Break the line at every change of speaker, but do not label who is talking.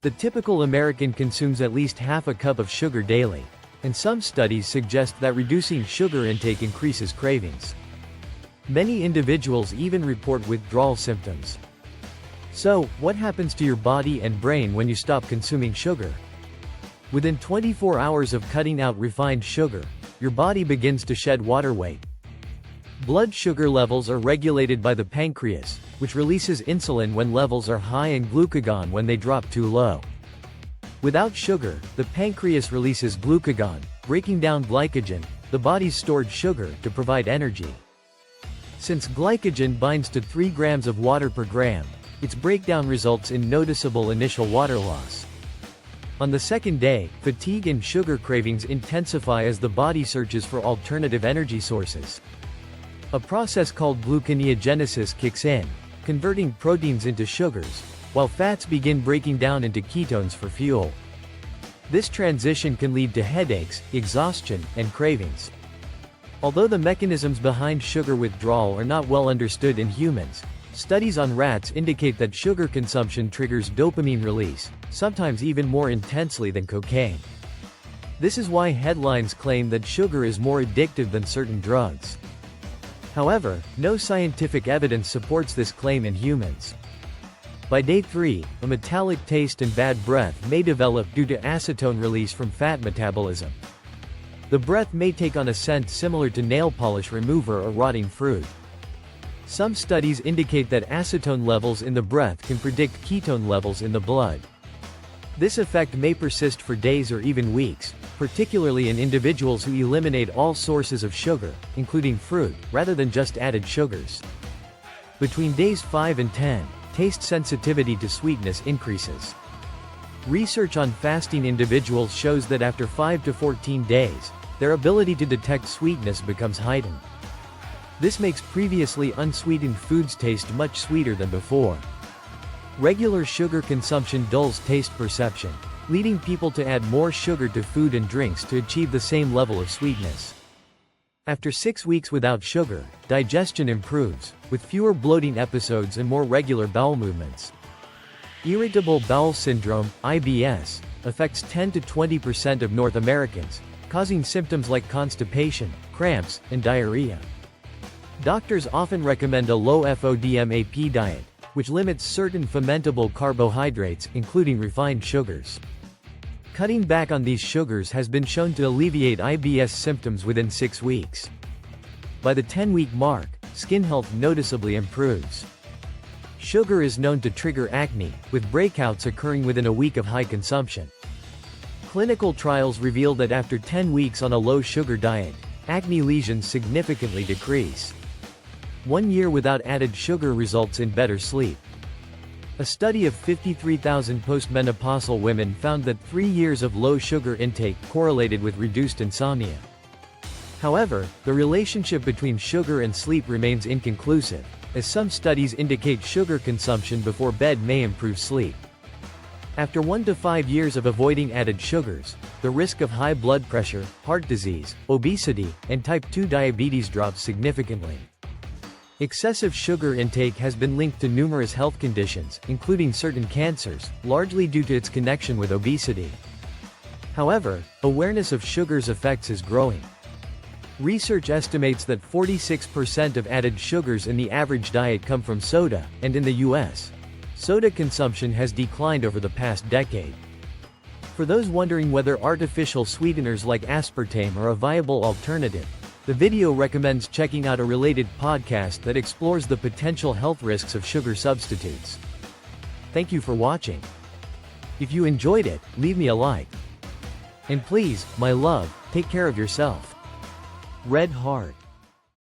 The typical American consumes at least half a cup of sugar daily, and some studies suggest that reducing sugar intake increases cravings. Many individuals even report withdrawal symptoms. So, what happens to your body and brain when you stop consuming sugar? Within 24 hours of cutting out refined sugar, your body begins to shed water weight. Blood sugar levels are regulated by the pancreas, which releases insulin when levels are high and glucagon when they drop too low. Without sugar, the pancreas releases glucagon, breaking down glycogen, the body's stored sugar, to provide energy. Since glycogen binds to 3 grams of water per gram, its breakdown results in noticeable initial water loss. On the second day, fatigue and sugar cravings intensify as the body searches for alternative energy sources. A process called gluconeogenesis kicks in, converting proteins into sugars, while fats begin breaking down into ketones for fuel. This transition can lead to headaches, exhaustion, and cravings. Although the mechanisms behind sugar withdrawal are not well understood in humans, studies on rats indicate that sugar consumption triggers dopamine release, sometimes even more intensely than cocaine. This is why headlines claim that sugar is more addictive than certain drugs. However, no scientific evidence supports this claim in humans. By day 3, a metallic taste and bad breath may develop due to acetone release from fat metabolism. The breath may take on a scent similar to nail polish remover or rotting fruit. Some studies indicate that acetone levels in the breath can predict ketone levels in the blood. This effect may persist for days or even weeks, particularly in individuals who eliminate all sources of sugar, including fruit, rather than just added sugars. Between days 5 and 10, taste sensitivity to sweetness increases. Research on fasting individuals shows that after 5 to 14 days, their ability to detect sweetness becomes heightened. This makes previously unsweetened foods taste much sweeter than before. Regular sugar consumption dulls taste perception, leading people to add more sugar to food and drinks to achieve the same level of sweetness. After 6 weeks without sugar, digestion improves, with fewer bloating episodes and more regular bowel movements. Irritable bowel syndrome, IBS, affects 10 to 20% of North Americans, causing symptoms like constipation, cramps, and diarrhea. Doctors often recommend a low FODMAP diet, which limits certain fermentable carbohydrates, including refined sugars. Cutting back on these sugars has been shown to alleviate IBS symptoms within 6 weeks. By the 10-week mark, skin health noticeably improves. Sugar is known to trigger acne, with breakouts occurring within a week of high consumption. Clinical trials reveal that after 10 weeks on a low-sugar diet, acne lesions significantly decrease. 1 year without added sugar results in better sleep. A study of 53,000 postmenopausal women found that 3 years of low sugar intake correlated with reduced insomnia. However, the relationship between sugar and sleep remains inconclusive, as some studies indicate sugar consumption before bed may improve sleep. After 1 to 5 years of avoiding added sugars, the risk of high blood pressure, heart disease, obesity, and type 2 diabetes drops significantly. Excessive sugar intake has been linked to numerous health conditions, including certain cancers, largely due to its connection with obesity. However, awareness of sugar's effects is growing. Research estimates that 46% of added sugars in the average diet come from soda, and in the US, soda consumption has declined over the past decade. For those wondering whether artificial sweeteners like aspartame are a viable alternative, the video recommends checking out a related podcast that explores the potential health risks of sugar substitutes. Thank you for watching. If you enjoyed it, leave me a like. And please, my love, take care of yourself. Red Heart.